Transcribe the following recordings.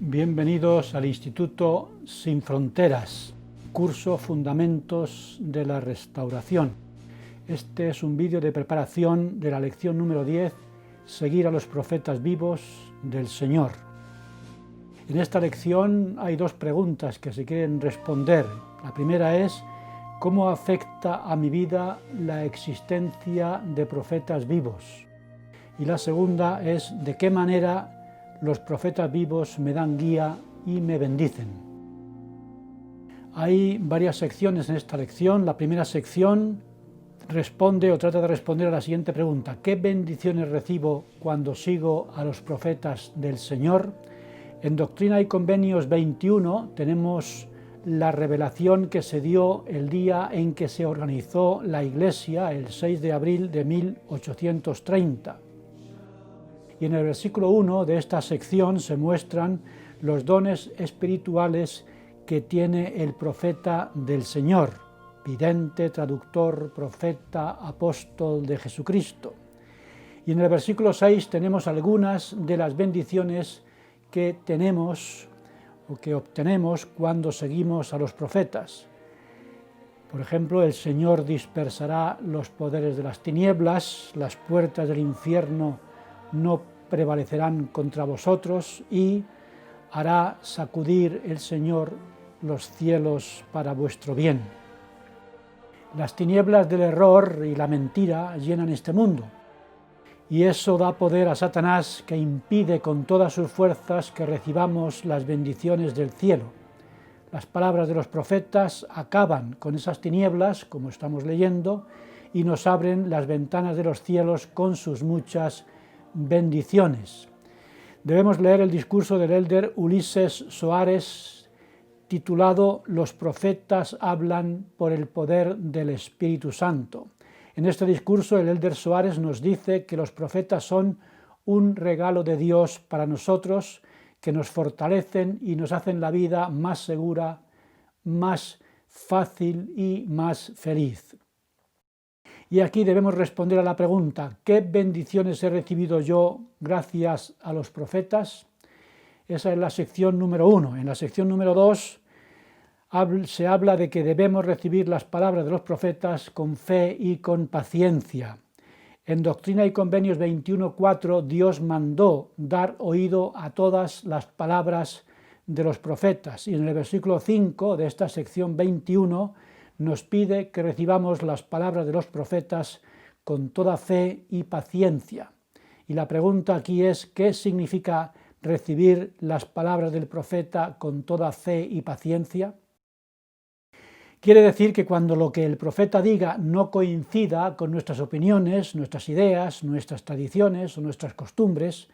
Bienvenidos al Instituto Sin Fronteras, curso Fundamentos de la Restauración. Este es un vídeo de preparación de la lección número 10, Seguir a los profetas vivos del Señor. En esta lección hay dos preguntas que se quieren responder. La primera es, ¿cómo afecta a mi vida la existencia de profetas vivos? Y la segunda es, ¿de qué manera los profetas vivos me dan guía y me bendicen? Hay varias secciones en esta lección. La primera sección responde o trata de responder a la siguiente pregunta: ¿qué bendiciones recibo cuando sigo a los profetas del Señor? En Doctrina y Convenios 21 tenemos la revelación que se dio el día en que se organizó la Iglesia, el 6 de abril de 1830. Y en el versículo 1 de esta sección se muestran los dones espirituales que tiene el profeta del Señor: vidente, traductor, profeta, apóstol de Jesucristo. Y en el versículo 6 tenemos algunas de las bendiciones que tenemos o que obtenemos cuando seguimos a los profetas. Por ejemplo, el Señor dispersará los poderes de las tinieblas, las puertas del infierno no prevalecerán contra vosotros y hará sacudir el Señor los cielos para vuestro bien. Las tinieblas del error y la mentira llenan este mundo, y eso da poder a Satanás, que impide con todas sus fuerzas que recibamos las bendiciones del cielo. Las palabras de los profetas acaban con esas tinieblas, como estamos leyendo, y nos abren las ventanas de los cielos con sus muchas bendiciones. Debemos leer el discurso del elder Ulises Soares, titulado «Los profetas hablan por el poder del Espíritu Santo». En este discurso el elder Soares nos dice que los profetas son un regalo de Dios para nosotros, que nos fortalecen y nos hacen la vida más segura, más fácil y más feliz. Y aquí debemos responder a la pregunta: ¿qué bendiciones he recibido yo gracias a los profetas? Esa es la sección número 1. En la sección número 2 se habla de que debemos recibir las palabras de los profetas con fe y con paciencia. En Doctrina y Convenios 21.4 Dios mandó dar oído a todas las palabras de los profetas, y en el versículo 5 de esta sección 21 nos pide que recibamos las palabras de los profetas con toda fe y paciencia. Y la pregunta aquí es, ¿qué significa recibir las palabras del profeta con toda fe y paciencia? Quiere decir que cuando lo que el profeta diga no coincida con nuestras opiniones, nuestras ideas, nuestras tradiciones o nuestras costumbres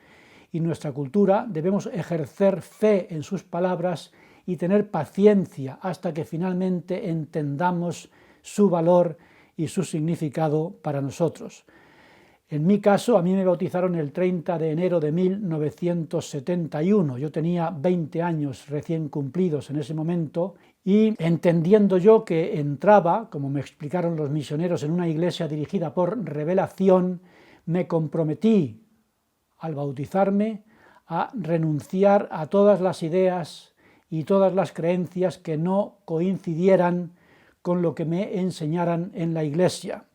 y nuestra cultura, debemos ejercer fe en sus palabras y tener paciencia hasta que finalmente entendamos su valor y su significado para nosotros. En mi caso, a mí me bautizaron el 30 de enero de 1971. Yo tenía 20 años recién cumplidos en ese momento, y entendiendo yo que entraba, como me explicaron los misioneros, en una iglesia dirigida por revelación, me comprometí al bautizarme a renunciar a todas las ideas y todas las creencias que no coincidieran con lo que me enseñaran en la iglesia.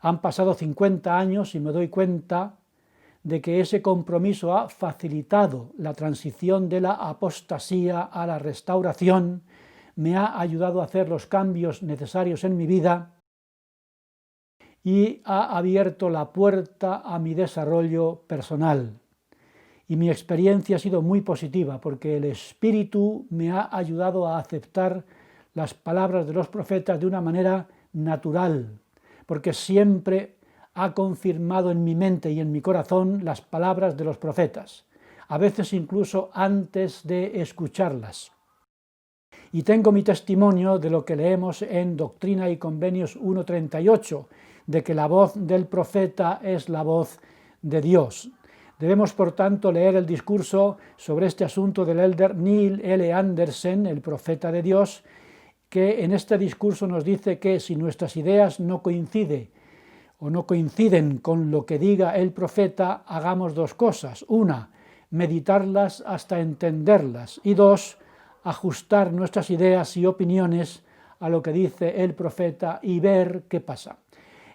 Han pasado 50 años y me doy cuenta de que ese compromiso ha facilitado la transición de la apostasía a la restauración, me ha ayudado a hacer los cambios necesarios en mi vida y ha abierto la puerta a mi desarrollo personal. Y mi experiencia ha sido muy positiva, porque el Espíritu me ha ayudado a aceptar las palabras de los profetas de una manera natural, porque siempre ha confirmado en mi mente y en mi corazón las palabras de los profetas, a veces incluso antes de escucharlas. Y tengo mi testimonio de lo que leemos en Doctrina y Convenios 1.38, de que la voz del profeta es la voz de Dios. Debemos, por tanto, leer el discurso sobre este asunto del elder Neil L. Andersen, el profeta de Dios, que en este discurso nos dice que si nuestras ideas no coinciden con lo que diga el profeta, hagamos dos cosas. Una, meditarlas hasta entenderlas. Y 2, ajustar nuestras ideas y opiniones a lo que dice el profeta y ver qué pasa.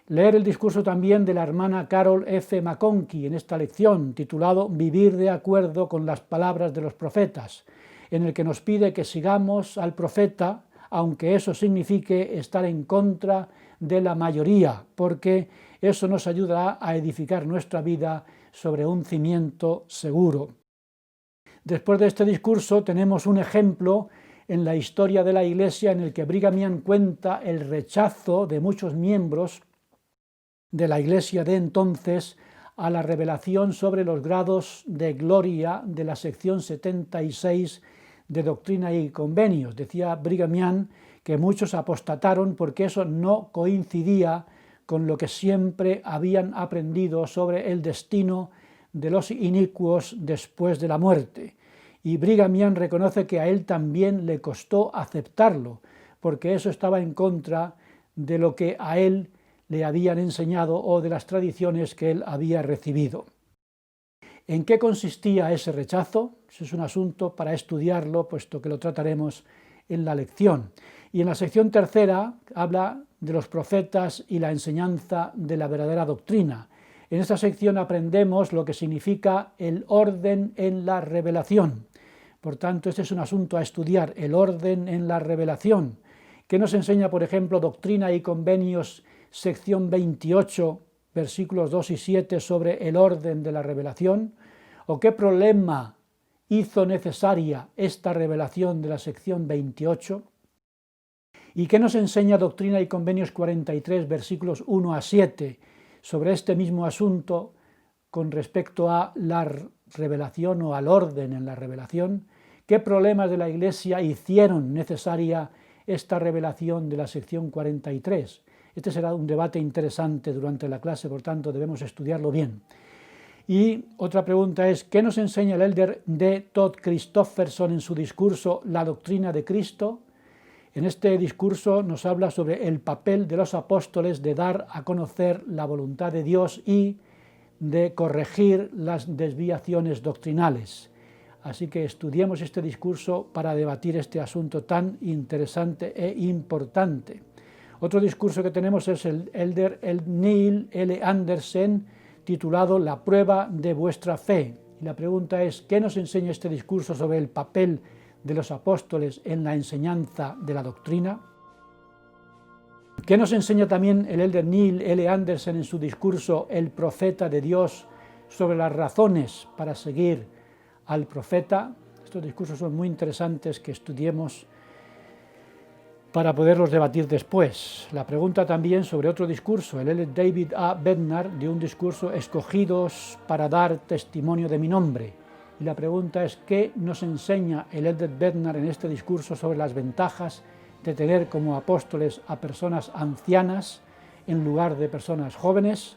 Leer el discurso también de la hermana Carol F. McConkie en esta lección, titulado Vivir de acuerdo con las palabras de los profetas, en el que nos pide que sigamos al profeta, aunque eso signifique estar en contra de la mayoría, porque eso nos ayudará a edificar nuestra vida sobre un cimiento seguro. Después de este discurso tenemos un ejemplo en la historia de la Iglesia en el que Brigham Young cuenta el rechazo de muchos miembros de la Iglesia de entonces a la revelación sobre los grados de gloria de la sección 76 de Doctrina y Convenios. Decía Brigham Young que muchos apostataron porque eso no coincidía con lo que siempre habían aprendido sobre el destino de los inicuos después de la muerte. Y Brigham Young reconoce que a él también le costó aceptarlo, porque eso estaba en contra de lo que a él le habían enseñado o de las tradiciones que él había recibido. ¿En qué consistía ese rechazo? Eso es un asunto para estudiarlo, puesto que lo trataremos en la lección. Y en la sección tercera habla de los profetas y la enseñanza de la verdadera doctrina. En esta sección aprendemos lo que significa el orden en la revelación. Por tanto, este es un asunto a estudiar, el orden en la revelación, que nos enseña, por ejemplo, Doctrina y Convenios, sección 28, versículos 2 y 7, sobre el orden de la revelación, o qué problema hizo necesaria esta revelación de la sección 28, y qué nos enseña Doctrina y Convenios 43, versículos 1 a 7, sobre este mismo asunto con respecto a la revelación o al orden en la revelación, qué problemas de la Iglesia hicieron necesaria esta revelación de la sección 43. Este será un debate interesante durante la clase, por tanto debemos estudiarlo bien. Y otra pregunta es, ¿qué nos enseña el elder D. Todd Christofferson en su discurso La doctrina de Cristo? En este discurso nos habla sobre el papel de los apóstoles de dar a conocer la voluntad de Dios y de corregir las desviaciones doctrinales. Así que estudiemos este discurso para debatir este asunto tan interesante e importante. Otro discurso que tenemos es el elder Neil L. Andersen, titulado La prueba de vuestra fe. Y la pregunta es, ¿qué nos enseña este discurso sobre el papel de los apóstoles en la enseñanza de la doctrina? ¿Qué nos enseña también el elder Neil L. Andersen en su discurso El profeta de Dios sobre las razones para seguir al profeta? Estos discursos son muy interesantes que estudiemos para poderlos debatir después. La pregunta también sobre otro discurso, el elder David A. Bednar, de un discurso Escogidos para dar testimonio de mi nombre. Y la pregunta es, ¿qué nos enseña el elder Bednar en este discurso sobre las ventajas de tener como apóstoles a personas ancianas en lugar de personas jóvenes?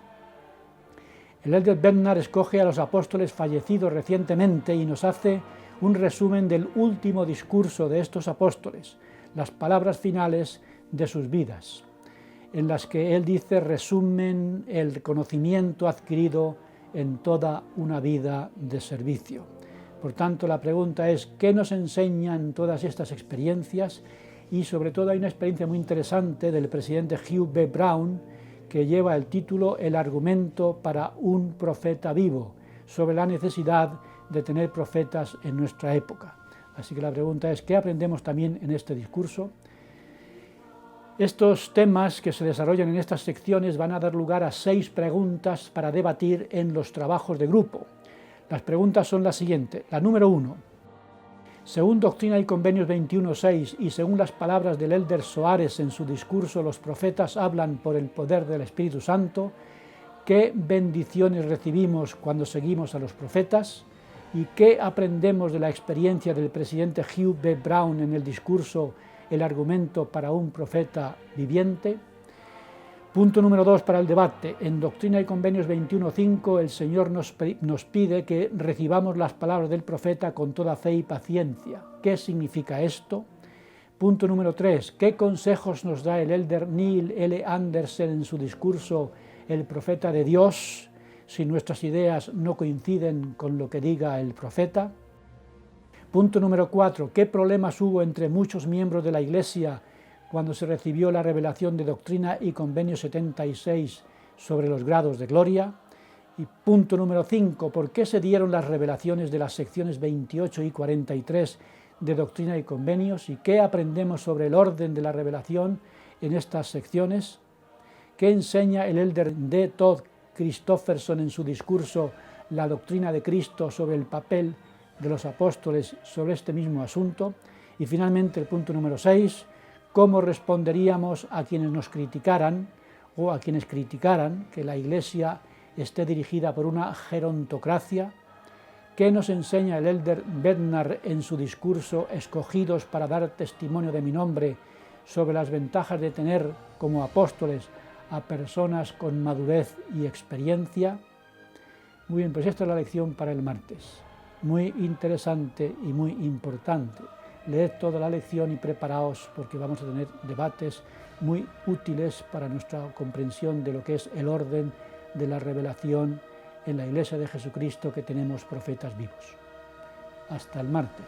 El elder Bednar escoge a los apóstoles fallecidos recientemente y nos hace un resumen del último discurso de estos apóstoles, las palabras finales de sus vidas, en las que él dice resumen el conocimiento adquirido en toda una vida de servicio. Por tanto, la pregunta es, ¿qué nos enseñan todas estas experiencias? Y sobre todo hay una experiencia muy interesante del presidente Hugh B. Brown, que lleva el título El argumento para un profeta vivo, sobre la necesidad de tener profetas en nuestra época. Así que la pregunta es, ¿qué aprendemos también en este discurso? Estos temas que se desarrollan en estas secciones van a dar lugar a 6 preguntas para debatir en los trabajos de grupo. Las preguntas son las siguientes. La número 1. Según Doctrina y Convenios 21.6 y según las palabras del elder Soares en su discurso Los profetas hablan por el poder del Espíritu Santo, ¿qué bendiciones recibimos cuando seguimos a los profetas? ¿Y qué aprendemos de la experiencia del presidente Hugh B. Brown en el discurso El argumento para un profeta viviente? Punto número 2 para el debate. En Doctrina y Convenios 21.5 el Señor nos pide que recibamos las palabras del profeta con toda fe y paciencia. ¿Qué significa esto? Punto número 3. ¿Qué consejos nos da el elder Neil L. Andersen en su discurso El profeta de Dios? si nuestras ideas no coinciden con lo que diga el profeta. Punto número 4. ¿Qué problemas hubo entre muchos miembros de la Iglesia cuando se recibió la revelación de Doctrina y Convenio 76 sobre los grados de gloria? Y punto número 5. ¿Por qué se dieron las revelaciones de las secciones 28 y 43 de Doctrina y Convenios? ¿Y qué aprendemos sobre el orden de la revelación en estas secciones? ¿Qué enseña el elder D. Todd Christofferson en su discurso La doctrina de Cristo sobre el papel de los apóstoles sobre este mismo asunto? Y finalmente el punto número 6, ¿cómo responderíamos a quienes nos criticaran o a quienes criticaran que la Iglesia esté dirigida por una gerontocracia? ¿Qué nos enseña el elder Bednar en su discurso Escogidos para dar testimonio de mi nombre sobre las ventajas de tener como apóstoles a personas con madurez y experiencia? Muy bien, pues esta es la lección para el martes. Muy interesante y muy importante. Leed toda la lección y preparaos porque vamos a tener debates muy útiles para nuestra comprensión de lo que es el orden de la revelación en la Iglesia de Jesucristo, que tenemos profetas vivos. Hasta el martes.